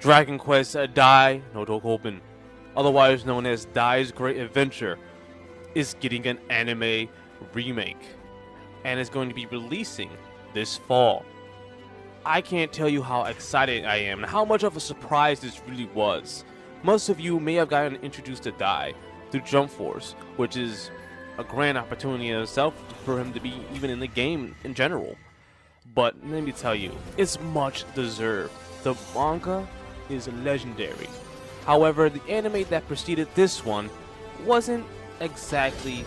Dragon Quest Dai no Dokkoben, otherwise known as Dai's Great Adventure, is getting an anime remake and is going to be releasing this fall. I can't tell you how excited I am and how much of a surprise this really was. Most of you may have gotten introduced to Dai through Jump Force, which is a grand opportunity in itself for him to be even in the game in general. But let me tell you, it's much deserved. The manga is legendary. However, the anime that preceded this one wasn't exactly,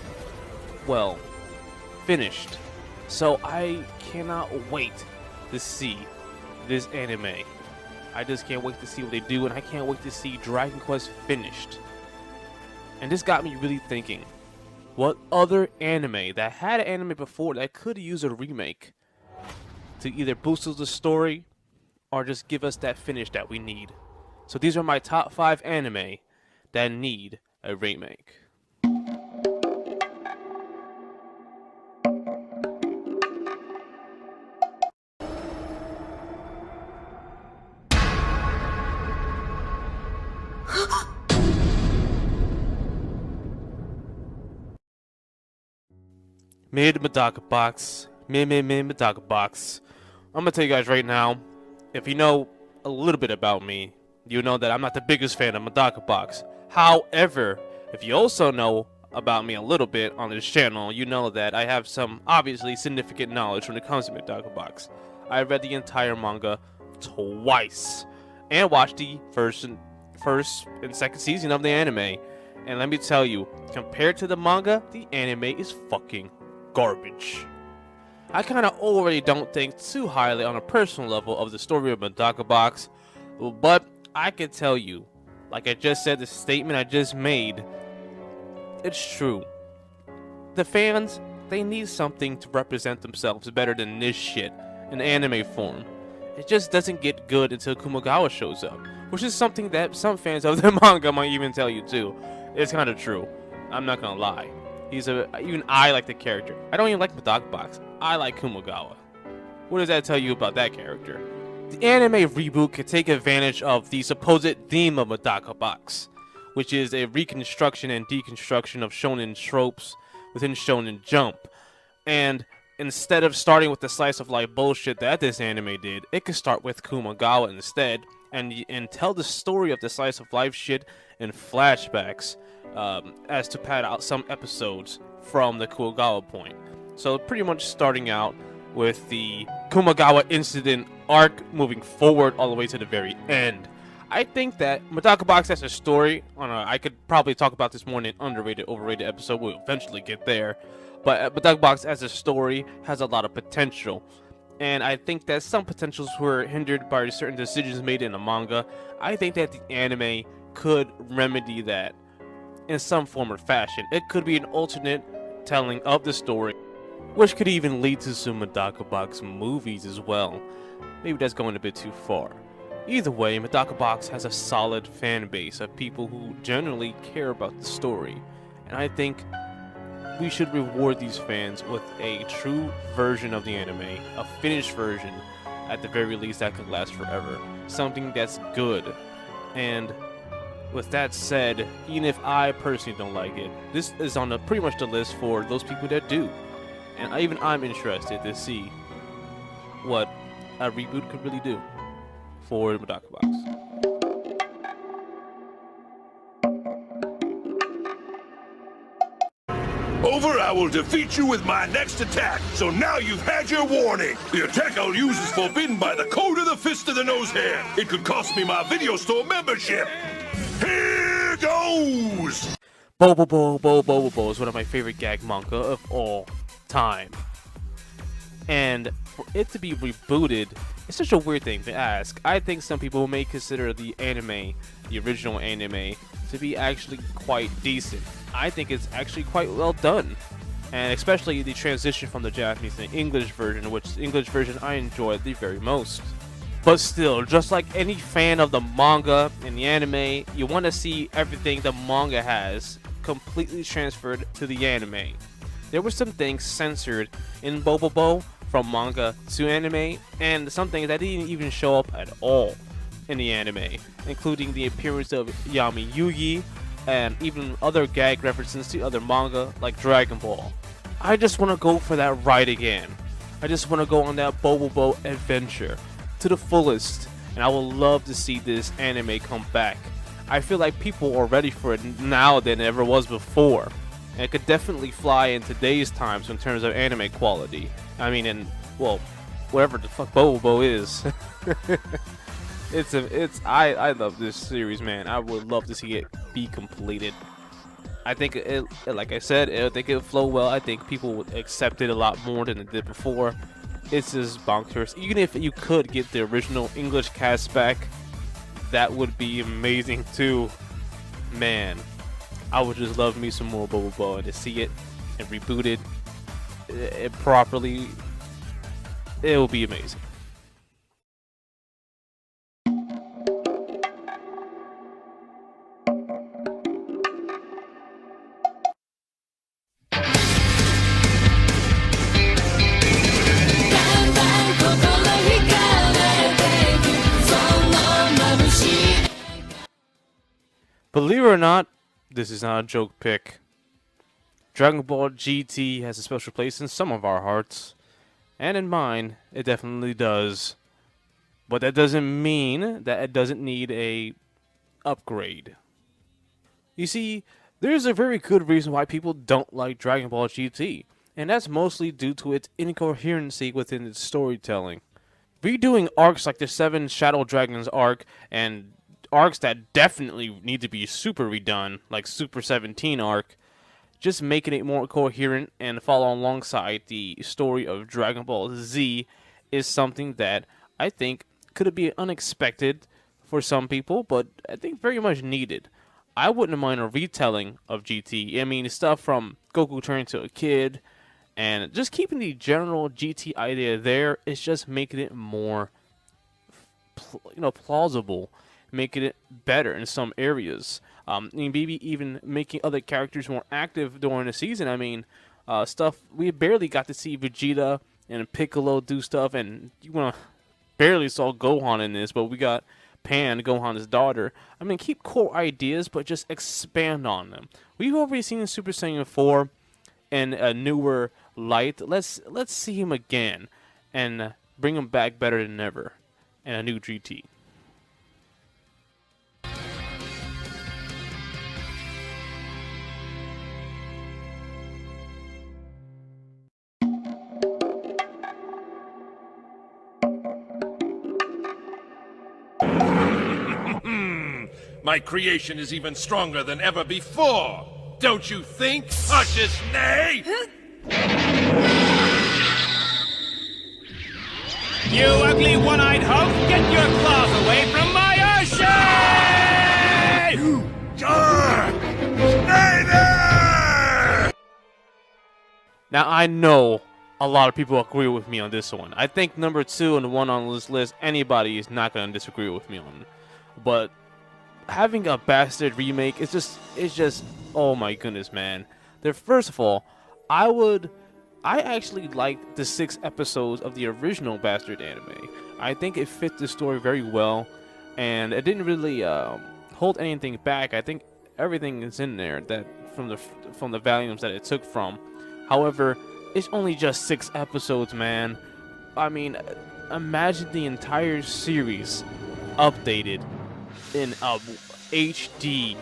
well, finished. So I cannot wait to see this anime. I just can't wait to see what they do, and I can't wait to see Dragon Quest finished. And this got me really thinking, what other anime that had an anime before that could use a remake to either boost the story or just give us that finish that we need? So these are my top 5 anime that need a remake. Medaka Box. Medaka Box. I'm gonna tell you guys right now, if you know a little bit about me, you know that I'm not the biggest fan of Medaka Box. However, if you also know about me a little bit on this channel, you know that I have some obviously significant knowledge when it comes to Medaka Box. I read the entire manga twice and watched the first and second season of the anime. And let me tell you, compared to the manga, the anime is fucking garbage. I kind of already don't think too highly on a personal level of the story of Medaka Box, but I can tell you, like I just said, the statement I just made, it's true. The fans, they need something to represent themselves better than this shit in anime form. It just doesn't get good until Kumagawa shows up, which is something that some fans of the manga might even tell you too. It's kind of true. I'm not gonna lie. Even I like the character. I don't even like Medaka Box. I like Kumagawa. What does that tell you about that character? The anime Reboot can take advantage of the supposed theme of Medaka Box, which is a reconstruction and deconstruction of shonen tropes within Shonen Jump. And instead of starting with the slice of life bullshit that this anime did, it could start with Kumagawa instead and tell the story of the slice of life shit in flashbacks, as to pad out some episodes from the Kumagawa point. So pretty much starting out with the Kumagawa incident arc, moving forward all the way to the very end. I think that Medaka Box as a story, I could probably talk about this more in an underrated, overrated episode. We'll eventually get there. But Medaka Box as a story has a lot of potential. And I think that some potentials were hindered by certain decisions made in the manga. I think that the anime could remedy that in some form or fashion. It could be an alternate telling of the story, which could even lead to some Medaka Box movies as well. Maybe that's going a bit too far. Either way, Medaka Box has a solid fan base of people who generally care about the story, and I think we should reward these fans with a true version of the anime, a finished version at the very least that could last forever, something that's good. And with that said, even if I personally don't like it, this is on pretty much the list for those people that do. And even I'm interested to see what a reboot could really do for Medaka Box. Over, I will defeat you with my next attack, so now you've had your warning. The attack I'll use is forbidden by the code of the Fist of the Nose Hair. It could cost me my video store membership. Here goes! Bo is one of my favorite gag manga of all time. And for it to be rebooted, it's such a weird thing to ask. I think some people may consider the anime, the original anime, to be actually quite decent. I think it's actually quite well done. And especially the transition from the Japanese to the English version, which the English version I enjoyed the very most. But still, just like any fan of the manga and the anime, you want to see everything the manga has completely transferred to the anime. There were some things censored in Bobo from manga to anime, and some things that didn't even show up at all. in the anime, including the appearance of Yami Yugi and even other gag references to other manga like Dragon Ball. I just want to go for that ride again. I just want to go on that Bobo adventure to the fullest, and I would love to see this anime come back. I feel like people are ready for it now than ever was before, and it could definitely fly in today's times in terms of anime quality. I mean, and well, whatever the fuck Bobo is. I love this series, man. I would love to see it be completed. I think it, like I said, I think it'll flow well. I think people would accept it a lot more than it did before. It's just bonkers. Even if you could get the original English cast back, that would be amazing too. Man, I would just love me some more Bobo and to see it and rebooted it properly. It will be amazing. Believe it or not, this is not a joke pick. Dragon Ball GT has a special place in some of our hearts, and in mine, it definitely does. But that doesn't mean that it doesn't need a upgrade. You see, there's a very good reason why people don't like Dragon Ball GT, and that's mostly due to its incoherency within its storytelling. Redoing arcs like the 7 Shadow Dragons arc and arcs that definitely need to be super redone, like Super 17 arc, just making it more coherent and follow alongside the story of Dragon Ball Z is something that I think could be unexpected for some people, but I think very much needed. I wouldn't mind a retelling of GT. I mean, stuff from Goku turning to a kid, and just keeping the general GT idea there is just making it more, plausible, making it better in some areas. Maybe even making other characters more active during the season. I mean, stuff we barely got to see Vegeta and Piccolo do stuff, and barely saw Gohan in this, but we got Pan, Gohan's daughter. I mean, keep core ideas, but just expand on them. We've already seen Super Saiyan 4 in a newer light. Let's see him again and bring him back better than ever in a new GT. My creation is even stronger than ever before. Don't you think, Ush's Nay? You ugly one-eyed hunk! Get your claws away from my Ushi! Stay there! Now, I know a lot of people agree with me on this one. I think number 2 and the one on this list, anybody is not going to disagree with me on. But having a Bastard remake, it's just, oh my goodness, man. First of all, I actually liked the 6 episodes of the original Bastard anime. I think it fit the story very well, and it didn't really hold anything back. I think everything is in there that from the volumes that it took from. However, it's only just 6 episodes, man. I mean, imagine the entire series updated in HD.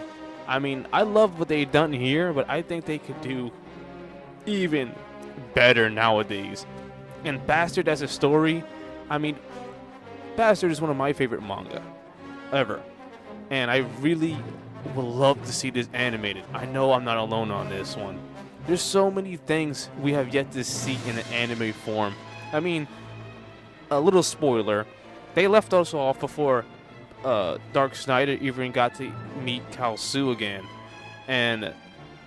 I mean, I love what they've done here, but I think they could do even better nowadays. And Bastard as a story, I mean, Bastard is one of my favorite manga ever, and I really would love to see this animated. I know I'm not alone on this one. There's so many things we have yet to see in an anime form. I mean, a little spoiler, they left us off before Dark Snyder even got to meet Kalsu again, and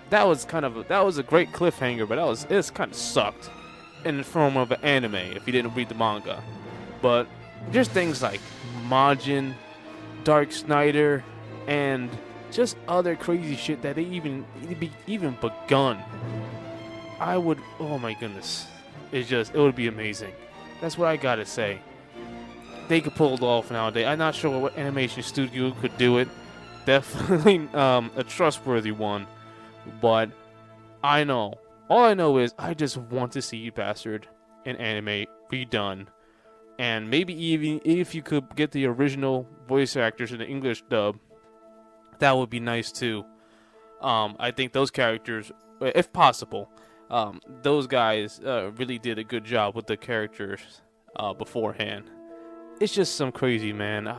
that was a great cliffhanger, but it kind of sucked in the form of an anime if you didn't read the manga. But there's things like Majin, Dark Snyder, and just other crazy shit that they even begun. Oh my goodness, it would be amazing. That's what I gotta say. they could pull it off nowadays. I'm not sure what animation studio could do it. Definitely a trustworthy one. But I know. All I know is I just want to see you Bastard in anime redone. And maybe even if you could get the original voice actors in the English dub, that would be nice too. I think those characters, if possible, those guys really did a good job with the characters beforehand. It's just some crazy, man.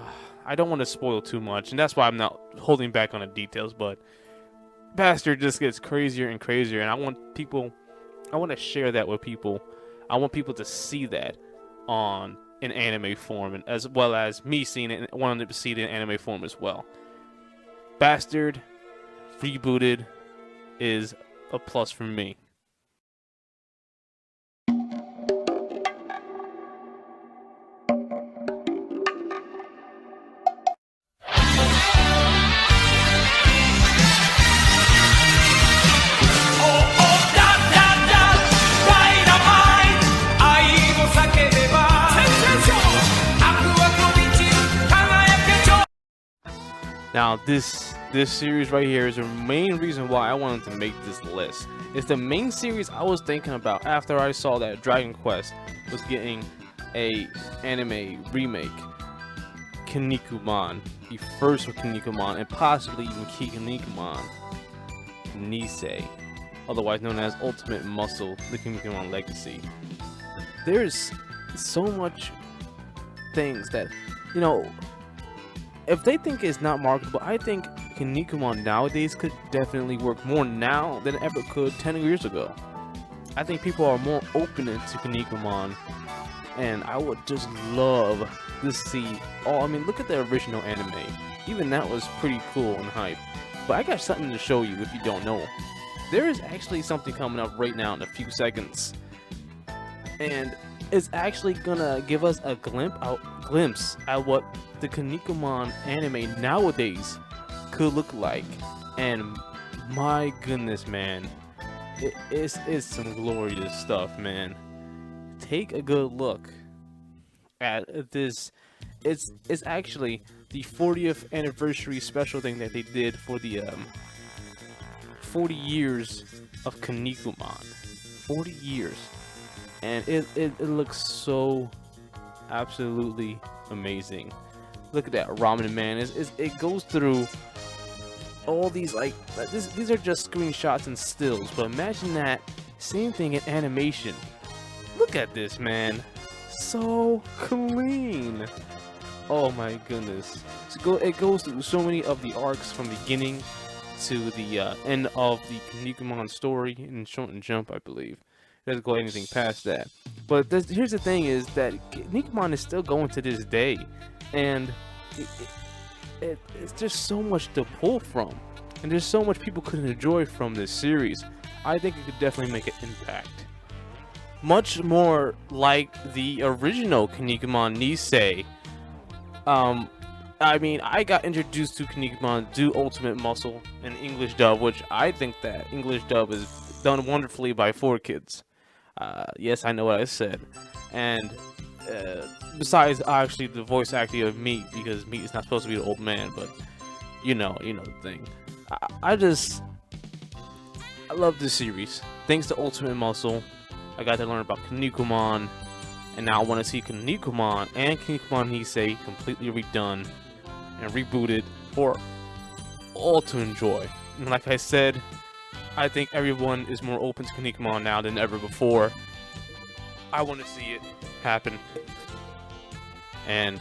I don't want to spoil too much, and that's why I'm not holding back on the details, but Bastard just gets crazier and crazier, and I want to share that with people. I want people to see that in anime form, and as well as me seeing it and wanting to see it in anime form as well. Bastard Rebooted is a plus for me. Now, this series right here is the main reason why I wanted to make this list. It's the main series I was thinking about after I saw that Dragon Quest was getting a anime remake. Kinnikuman, the first of Kinnikuman, and possibly even Kinnikuman Nisei, otherwise known as Ultimate Muscle, the Kinnikuman Legacy. There's so much things that, you know, if they think it's not marketable, I think Kinnikuman nowadays could definitely work more now than it ever could 10 years ago. I think people are more open to Kinnikuman, and I would just love to see I mean, look at the original anime. Even that was pretty cool and hype. But I got something to show you if you don't know. There is actually something coming up right now in a few seconds, and it's actually gonna give us a glimpse at what the Kinnikuman anime nowadays could look like. And my goodness, man, it's some glorious stuff, man. Take a good look at this. It's actually the 40th anniversary special thing that they did for the 40 years of Kinnikuman. 40 years. And it looks so absolutely amazing. Look at that Ramen Man. It goes through all these, like, these are just screenshots and stills, but imagine that same thing in animation. Look at this, man. So clean. Oh my goodness. It goes through so many of the arcs from beginning to the end of the Kinnikuman story in Shonen Jump, I believe. It doesn't go anything past that. But here's the thing, is that Kinnikuman is still going to this day, and it's just so much to pull from, and there's so much people could enjoy from this series. I think it could definitely make an impact. Much more like the original Kinnikuman Nisei. I mean, I got introduced to Kinnikuman due Ultimate Muscle in English dub, which I think that English dub is done wonderfully by 4Kids. Yes, I know what I said. And besides, actually, the voice acting of Meat, because Meat is not supposed to be the old man, but you know the thing. I love this series. Thanks to Ultimate Muscle, I got to learn about Kinnikuman, and now I want to see Kinnikuman and Kinnikuman Nisei completely redone and rebooted for all to enjoy. And like I said, I think everyone is more open to Kinnikuman now than ever before. I want to see it happen. And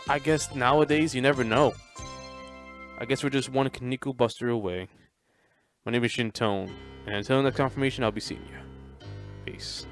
I guess nowadays, you never know. I guess we're just one Kinniku Buster away. My name is Shintone, and until next confirmation, I'll be seeing you. Peace.